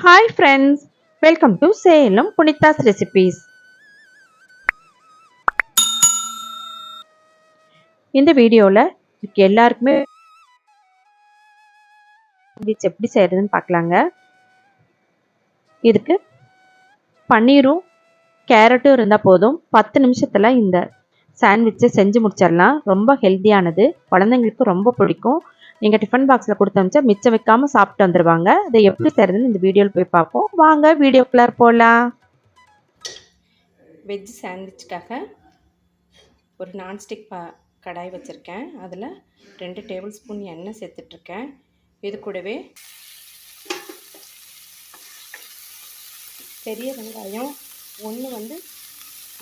Hi friends, welcome to Salem Punitha's Recipes. இந்த வீடியோவில் எல்லாருக்குமே சாண்ட்விச் எப்படி செய்கிறதுன்னு பார்க்கலாங்க. இதுக்கு பன்னீரும் கேரட்டும் இருந்தால் போதும், 10 நிமிஷத்தில் இந்த சாண்ட்விச்சை செஞ்சு முடிச்சிடலாம். ரொம்ப ஹெல்த்தியானது, குழந்தைங்களுக்கு ரொம்ப பிடிக்கும். நீங்கள் டிஃபன் பாக்ஸில் கொடுத்து அனுப்பிச்சா மிச்சம் வைக்காமல் சாப்பிட்டு வந்துடுவாங்க. அதை எப்படி செய்கிறதுன்னு இந்த வீடியோவில் போய் பார்ப்போம். வாங்க வீடியோக்குள்ளார போகலாம். வெஜ் சாண்ட்விச்சுக்காக ஒரு நான்ஸ்டிக் கடாய் வச்சுருக்கேன். அதில் 2 டேபிள் ஸ்பூன் எண்ணெய் சேர்த்துட்ருக்கேன். இது கூடவே பெரிய வெங்காயம் ஒன்று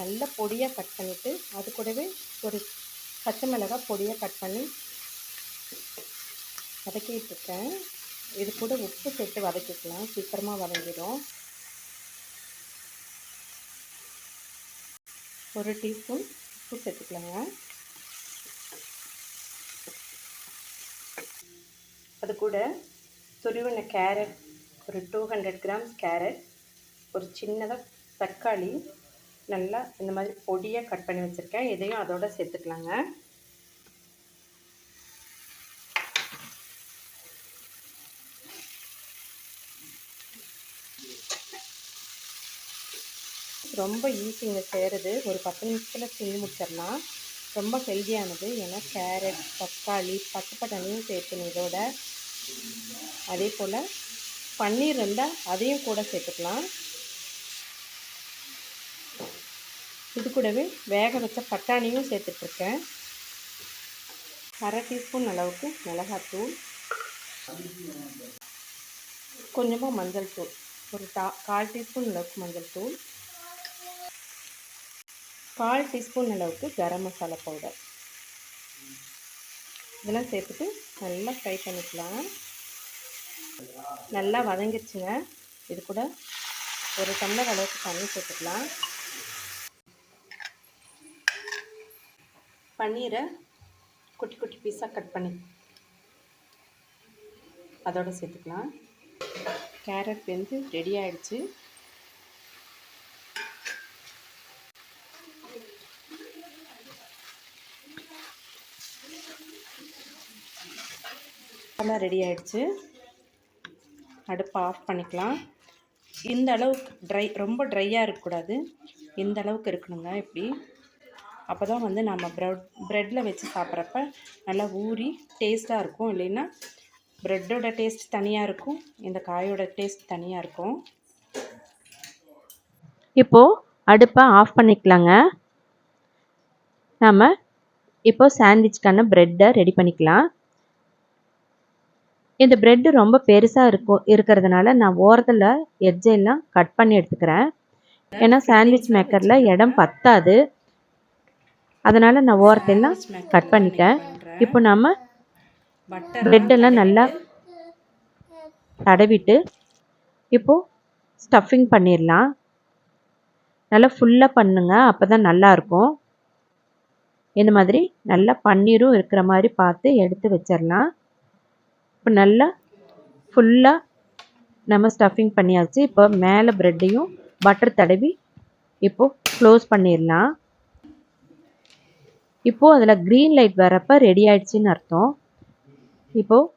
நல்ல பொடியாக கட் பண்ணிவிட்டு, அது கூடவே ஒரு பச்சை மிளகாய் பொடியாக கட் பண்ணி வதக்கிட்டுருக்கேன். இது கூட உப்பு சேர்த்து வதக்கிக்கலாம், சீக்கிரமாக வதங்கிடும். 1 டீஸ்பூன் உப்பு சேர்த்துக்கலாங்க. அது கூட துருவின கேரட், ஒரு 200 கிராம்ஸ் கேரட், ஒரு சின்னதாக தக்காளி நல்லா இந்த மாதிரி பொடியாக கட் பண்ணி வச்சுருக்கேன். இதையும் அதோட சேர்த்துக்கலாங்க. ரொம்ப ஈஸிங்க செய்கிறது, ஒரு 10 நிமிஷத்தில் செஞ்சு முடிச்சிடலாம். ரொம்ப ஹெல்த்தியானது, ஏன்னா கேரட், தக்காளி, பச்சை பட்டாணியும் சேர்த்துணும் இதோட. அதே போல் பன்னீர் இருந்தால் அதையும் கூட சேர்த்துக்கலாம். இது கூடவே வேக வச்ச பட்டாணியும் சேர்த்துட்ருக்கேன். 1/2 டீஸ்பூன் அளவுக்கு மிளகாத்தூள், கொஞ்சமாக மஞ்சள் தூள், ஒரு 1/4 டீஸ்பூன் அளவுக்கு மஞ்சள் தூள், 1/4 டீஸ்பூன் அளவுக்கு கரம் மசாலா பவுடர், இதெல்லாம் சேர்த்துட்டு நல்லா ஃப்ரை பண்ணிக்கலாம். நல்லா வதங்கிடுச்சுங்க. இது கூட ஒரு டம்ளர் அளவுக்கு தண்ணி சேர்த்துக்கலாம். பன்னீரை குட்டி குட்டி பீஸாக கட் பண்ணி அதோடு சேர்த்துக்கலாம். கேரட் வெந்து ரெடி ஆகிடுச்சு. எல்லாம் ரெடி ஆகிடுச்சு. அடுப்பை ஆஃப் பண்ணிக்கலாம். இந்த அளவுக்கு ரொம்ப ட்ரையாக இருக்கக்கூடாது, இந்த அளவுக்கு இருக்கணுங்க. இப்படி அப்போ தான் நம்ம ப்ரெட்டில் வச்சு சாப்பிட்றப்ப நல்லா ஊறி டேஸ்ட்டாக இருக்கும். இல்லைன்னா ப்ரெட்டோட டேஸ்ட் தனியாக இருக்கும், இந்த காயோட டேஸ்ட் தனியாக இருக்கும். இப்போது அடுப்பை ஆஃப் பண்ணிக்கலாங்க. நம்ம இப்போ சாண்ட்விச்க்கான ப்ரெட்டை ரெடி பண்ணிக்கலாம். இந்த ப்ரெட்டு ரொம்ப பெருசாக இருக்கிறதுனால நான் ஓரத்தில் எட்ஜெல்லாம் கட் பண்ணி எடுத்துக்கிறேன். ஏன்னா சாண்ட்விச் மேக்கரில் இடம் பத்தாது, அதனால் நான் ஓரத்தெல்லாம் கட் பண்ணிட்டேன். இப்போ நம்ம ப்ரெட்டெல்லாம் நல்லா தடவிட்டு இப்போது ஸ்டஃபிங் பண்ணிடலாம். நல்லா ஃபுல்லாக பண்ணுங்க, அப்போ தான் நல்லாயிருக்கும். இந்த மாதிரி நல்லா பன்னீரும் இருக்கிற மாதிரி பார்த்து எடுத்து வச்சிடலாம். இப்போ நல்லா ஃபுல்லாக நம்ம ஸ்டஃபிங் பண்ணியாச்சு. இப்போ மேலே ப்ரெட்டையும் பட்டர் தடவி இப்போது க்ளோஸ் பண்ணிடலாம். இப்போது அதில் க்ரீன் லைட் வரப்போ ரெடி ஆகிடுச்சின்னு அர்த்தம். இப்போது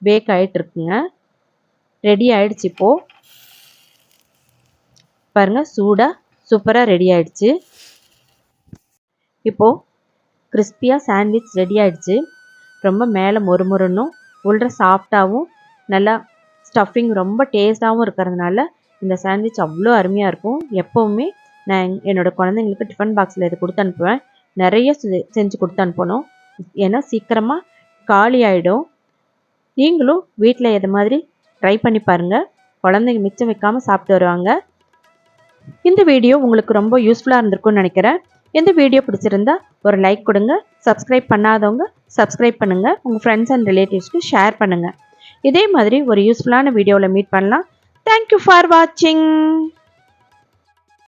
பேக் ஆகிட்டுருக்குங்க, ரெடி ஆகிடுச்சு. இப்போது பாருங்கள், சூடாக சூப்பராக ரெடி ஆகிடுச்சு. இப்போது கிறிஸ்பியாக சாண்ட்விச் ரெடி ஆகிடுச்சு. ரொம்ப மேலே மொறுமொறுன்னும் உள்ள சாஃப்டாகவும் நல்லா ஸ்டஃபிங் ரொம்ப டேஸ்ட்டாகவும் இருக்கிறதுனால இந்த சாண்ட்விச் அவ்வளோ அருமையாக இருக்கும். எப்போவுமே நான் என்னோடய குழந்தைங்களுக்கு டிஃபன் பாக்ஸில் இது கொடுத்து அனுப்புவேன். நிறைய செஞ்சு கொடுத்து அனுப்பணும், ஏன்னா சீக்கிரமாக காலி ஆகிடும். நீங்களும் வீட்டில் இது மாதிரி ட்ரை பண்ணி பாருங்கள், குழந்தைங்க மிச்சம் வைக்காமல் சாப்பிட்டு வருவாங்க. இந்த வீடியோ உங்களுக்கு ரொம்ப யூஸ்ஃபுல்லாக இருந்திருக்கும்னு நினைக்கிறேன். இந்த வீடியோ பிடிச்சிருந்தா ஒரு லைக் கொடுங்க. சப்ஸ்கிரைப் பண்ணாதவங்க சப்ஸ்கிரைப் பண்ணுங்கள். உங்கள் ஃப்ரெண்ட்ஸ் அண்ட் ரிலேட்டிவ்ஸ்க்கு ஷேர் பண்ணுங்கள். இதே மாதிரி ஒரு யூஸ்ஃபுல்லான வீடியோவில் மீட் பண்ணலாம். தேங்க்யூ ஃபார் வாட்சிங்.